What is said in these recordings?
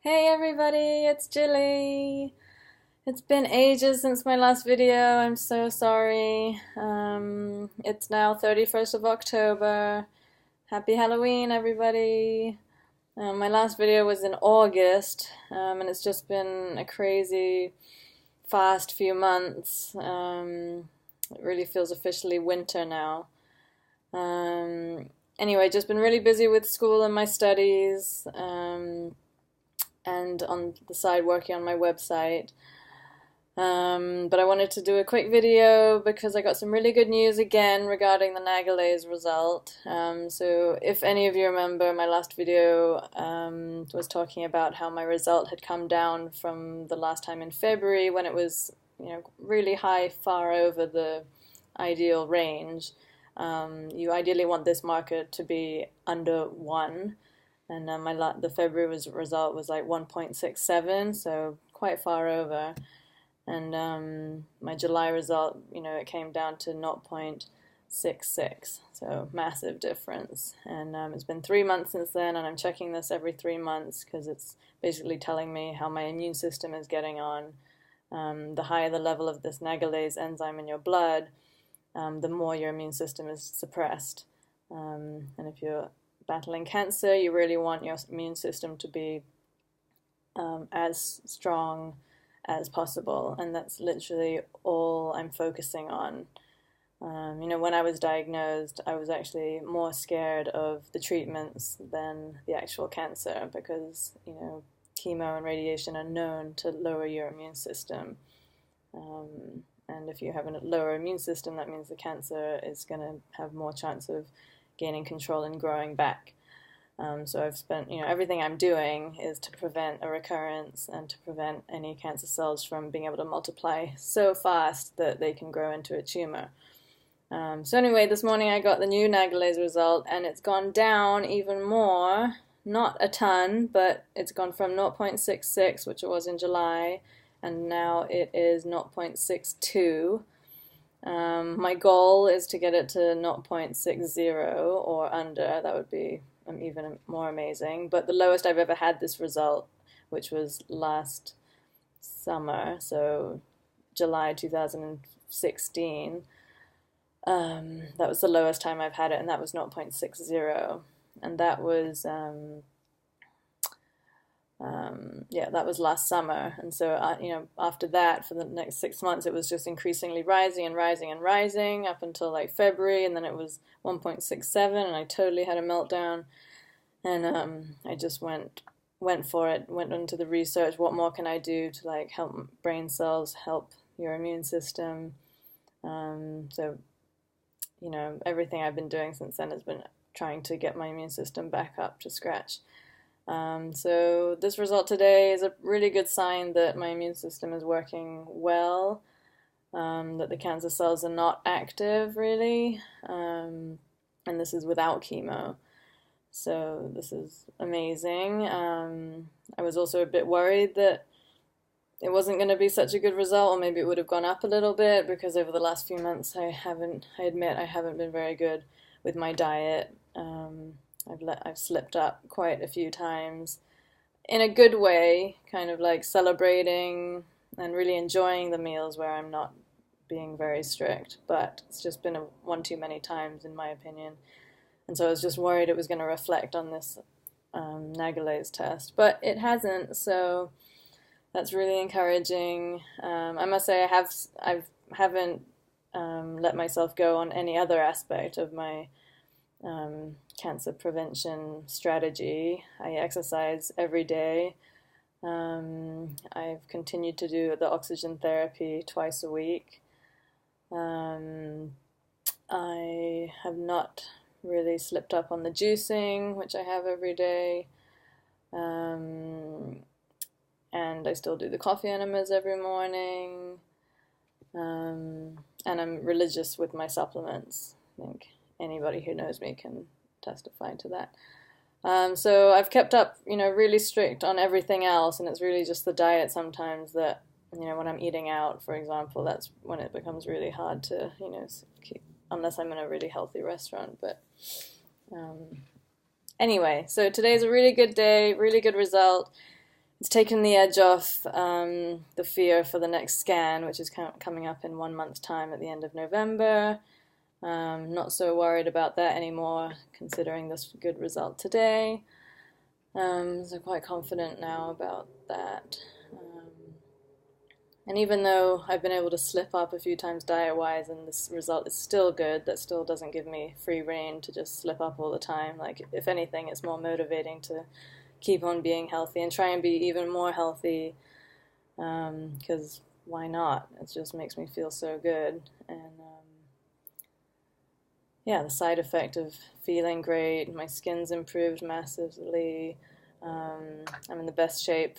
Hey everybody, it's Gilly. It's been ages since my last video. I'm so sorry. It's now 31st of October. Happy Halloween, everybody. My last video was in August, and it's just been a crazy, fast few months. It really feels officially winter now. Anyway, just been really busy with school and my studies. And on the side working on my website. But I wanted to do a quick video because I got some really good news again regarding the Nagalase result. So if any of you remember, my last video was talking about how my result had come down from the last time in February when it was, really high, far over the ideal range. You ideally want this marker to be under 1. And the February result was like 1.67, so quite far over. And my July result, it came down to 0.66, so massive difference. And it's been 3 months since then, and I'm checking this every 3 months because it's basically telling me how my immune system is getting on. The higher the level of this Nagalase enzyme in your blood, the more your immune system is suppressed. And if you're battling cancer, you really want your immune system to be as strong as possible, and that's literally all I'm focusing on. When I was diagnosed, I was actually more scared of the treatments than the actual cancer because, chemo and radiation are known to lower your immune system. And if you have a lower immune system, that means the cancer is going to have more chance of gaining control and growing back. So I've spent, everything I'm doing is to prevent a recurrence and to prevent any cancer cells from being able to multiply so fast that they can grow into a tumor. So anyway, this morning I got the new Nagalase result, and it's gone down even more. Not a ton, but it's gone from 0.66, which it was in July, and now it is 0.62. My goal is to get it to 0.60 or under. That would be even more amazing. But the lowest I've ever had this result, which was last summer, so July 2016, that was the lowest time I've had it, and that was 0.60. And that was that was last summer. And so, after that, for the next 6 months, it was just increasingly rising and rising and rising up until like February, and then it was 1.67, and I totally had a meltdown. And I just went for it, went into the research. What more can I do to like help brain cells, help your immune system? So, everything I've been doing since then has been trying to get my immune system back up to scratch. So this result today is a really good sign that my immune system is working well, that the cancer cells are not active really, and this is without chemo. So this is amazing. I was also a bit worried that it wasn't going to be such a good result, or maybe it would have gone up a little bit, because over the last few months I admit I haven't been very good with my diet. I've slipped up quite a few times in a good way, kind of like celebrating and really enjoying the meals where I'm not being very strict, but it's just been one too many times in my opinion. And so I was just worried it was going to reflect on this Nagalase test, but it hasn't, so that's really encouraging. I must say I haven't let myself go on any other aspect of my cancer prevention strategy. I exercise every day. I've continued to do the oxygen therapy twice a week. I have not really slipped up on the juicing, which I have every day. And I still do the coffee enemas every morning. And I'm religious with my supplements. I think anybody who knows me can testify to that. So I've kept up, really strict on everything else, and it's really just the diet sometimes that, when I'm eating out, for example, that's when it becomes really hard to, keep, unless I'm in a really healthy restaurant. But anyway, so today's a really good day, really good result. it's taken the edge off the fear for the next scan, which is coming up in 1 month's time at the end of November. Not so worried about that anymore, considering this good result today. So quite confident now about that. And even though I've been able to slip up a few times diet-wise and this result is still good, that still doesn't give me free rein to just slip up all the time. Like, if anything, it's more motivating to keep on being healthy and try and be even more healthy, because why not? It just makes me feel so good. And yeah, the side effect of feeling great, my skin's improved massively, I'm in the best shape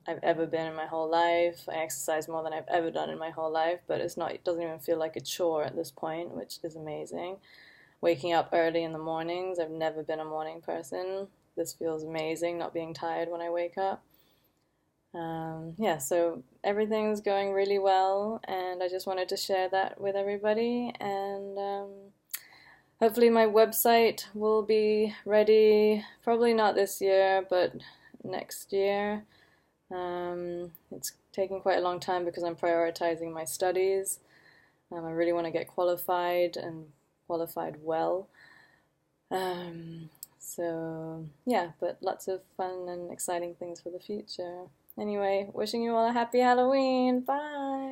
I've ever been in my whole life. I exercise more than I've ever done in my whole life, but it doesn't even feel like a chore at this point, which is amazing. Waking up early in the mornings, I've never been a morning person. This feels amazing, not being tired when I wake up. Yeah, so everything's going really well, and I just wanted to share that with everybody. And hopefully my website will be ready, probably not this year, but next year. It's taking quite a long time because I'm prioritizing my studies. I really want to get qualified and qualified well. So yeah, but lots of fun and exciting things for the future. Anyway, wishing you all a happy Halloween. Bye!